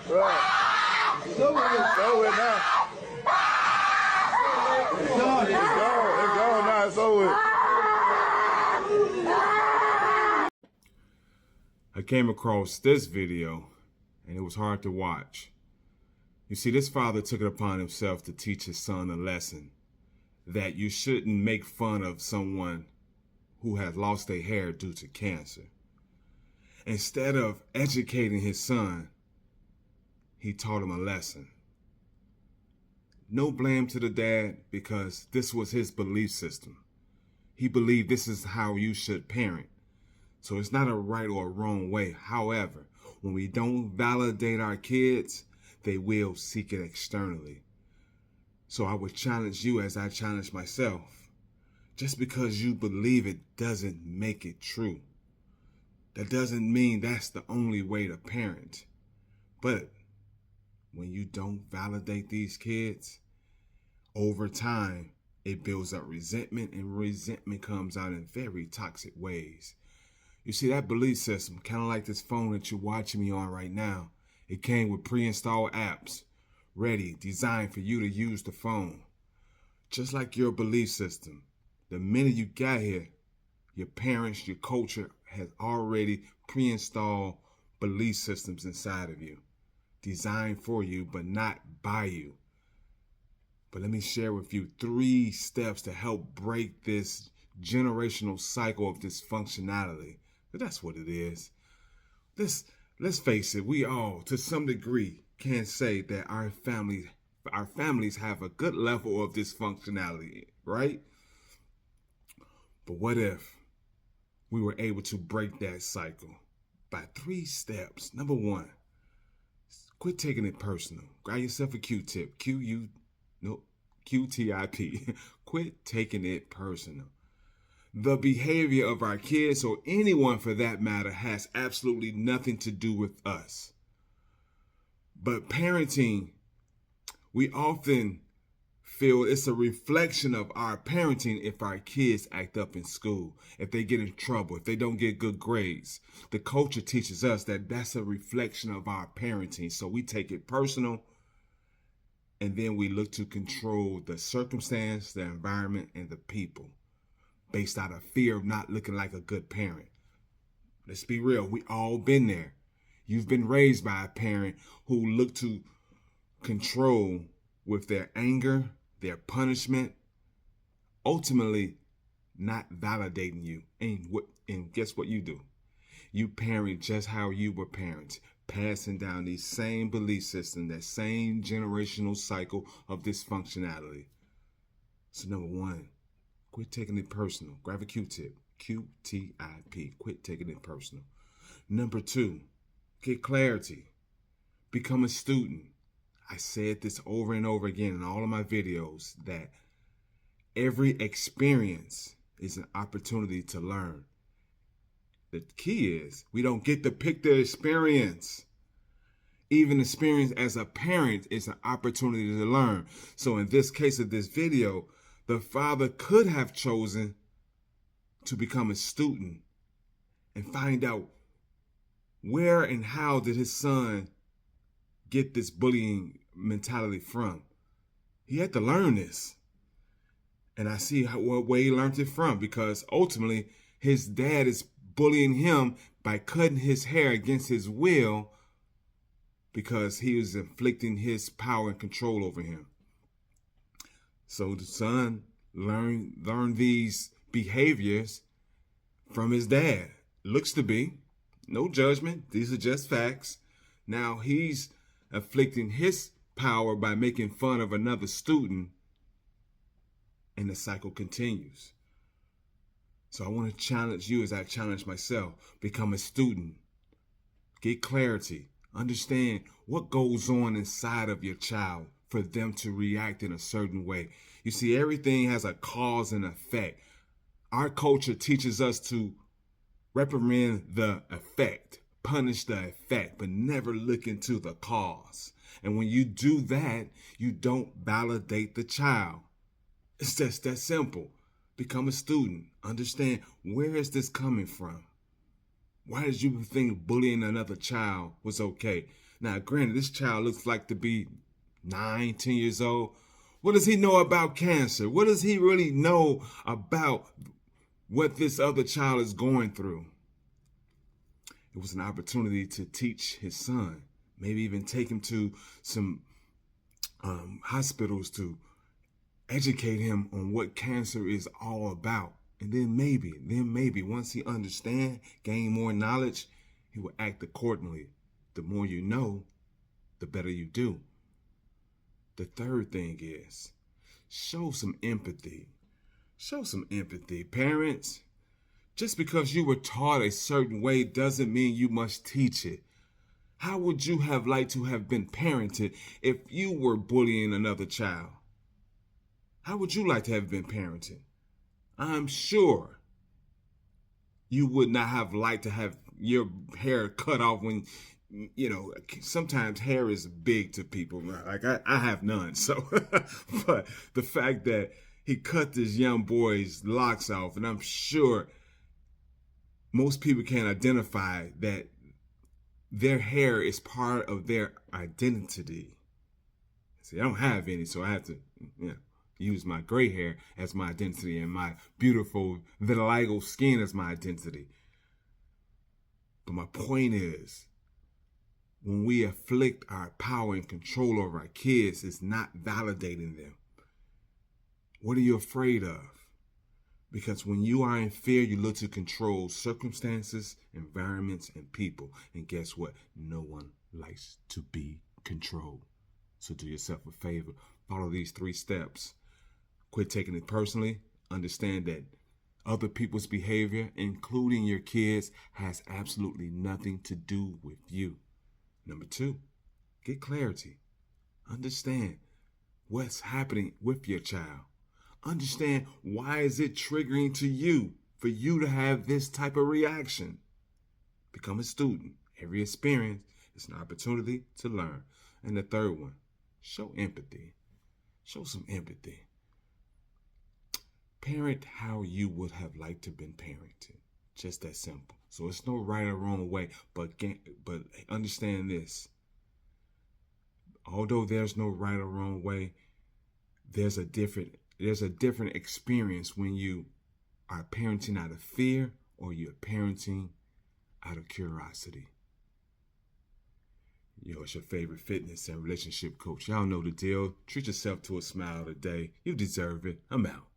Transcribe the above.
Right. It's over with now. It's gone. It's gone now. It's over. I came across this video and it was hard to watch. You see, this father took it upon himself to teach his son a lesson that you shouldn't make fun of someone who has lost their hair due to cancer. Instead of educating his son, he taught him a lesson. No blame to the dad, because this was his belief system. He believed this is how you should parent. So it's not a right or a wrong way. However, when we don't validate our kids, they will seek it externally. So I would challenge you as I challenge myself. Just because you believe it doesn't make it true. That doesn't mean that's the only way to parent. But when you don't validate these kids, over time, it builds up resentment, and resentment comes out in very toxic ways. You see, that belief system, kind of like this phone that you're watching me on right now, it came with pre-installed apps, ready, designed for you to use the phone. Just like your belief system, the minute you got here, your parents, your culture has already pre-installed belief systems inside of you, designed for you, but not by you. But let me share with you 3 steps to help break this generational cycle of dysfunctionality. But that's what it is. Let's face it, we all, to some degree, can say that our families have a good level of dysfunctionality, right? But what if we were able to break that cycle by 3 steps? Number 1, quit taking it personal. Grab yourself a Q-tip, Q-T-I-P. Quit taking it personal. The behavior of our kids, or anyone for that matter, has absolutely nothing to do with us. But parenting, we often feel it's a reflection of our parenting if our kids act up in school, if they get in trouble, if they don't get good grades. The culture teaches us that that's a reflection of our parenting. So we take it personal, and then we look to control the circumstance, the environment, and the people based out of fear of not looking like a good parent. Let's be real. We all been there. You've been raised by a parent who looked to control with their anger, their punishment, ultimately not validating you. And guess what you do? You parent just how you were parents, passing down these same belief systems, that same generational cycle of dysfunctionality. So number 1, quit taking it personal. Grab a Q-tip, Q-T-I-P. Quit taking it personal. Number 2, get clarity. Become a student. I said this over and over again in all of my videos, that every experience is an opportunity to learn. The key is we don't get to pick the experience. Even experience as a parent is an opportunity to learn. So in this case of this video, the father could have chosen to become a student and find out where and how did his son get this bullying mentality from. He had to learn this. And I see what way he learned it from, because ultimately his dad is bullying him by cutting his hair against his will because he was inflicting his power and control over him. So the son learned these behaviors from his dad. Looks to be. No judgment. These are just facts. Now he's inflicting his power by making fun of another student, and the cycle continues. So I want to challenge you as I challenge myself. Become a student. Get clarity. Understand what goes on inside of your child for them to react in a certain way. You see, everything has a cause and effect. Our culture teaches us to reprimand the effect, punish the effect, but never look into the cause. And when you do that, you don't validate the child. It's just that simple. Become a student. Understand, where is this coming from? Why did you think bullying another child was okay? Now, granted, this child looks like to be 9, 10 years old. What does he know about cancer? What does he really know about what this other child is going through? It was an opportunity to teach his son, maybe even take him to some hospitals to educate him on what cancer is all about. And then maybe once he understand, gain more knowledge, he will act accordingly. The more you know, the better you do. The third thing is show some empathy. Show some empathy, parents. Just because you were taught a certain way doesn't mean you must teach it. How would you have liked to have been parented if you were bullying another child? How would you like to have been parented? I'm sure you would not have liked to have your hair cut off when, sometimes hair is big to people. Like I have none. So, but the fact that he cut this young boy's locks off, and I'm sure most people can identify that their hair is part of their identity. See, I don't have any, so I have to, use my gray hair as my identity and my beautiful vitiligo skin as my identity. But my point is, when we afflict our power and control over our kids, it's not validating them. What are you afraid of? Because when you are in fear, you look to control circumstances, environments, and people. And guess what? No one likes to be controlled. So do yourself a favor. Follow these 3 steps. Quit taking it personally. Understand that other people's behavior, including your kids, has absolutely nothing to do with you. Number 2, get clarity. Understand what's happening with your child. Understand why is it triggering to you for you to have this type of reaction. Become a student. Every experience is an opportunity to learn. And the third one, show empathy. Show some empathy. Parent how you would have liked to have been parented. Just that simple. So it's no right or wrong way, but understand this. Although there's no right or wrong way, there's a different experience when you are parenting out of fear or you're parenting out of curiosity. It's your favorite fitness and relationship coach. Y'all know the deal. Treat yourself to a smile today. You deserve it. I'm out.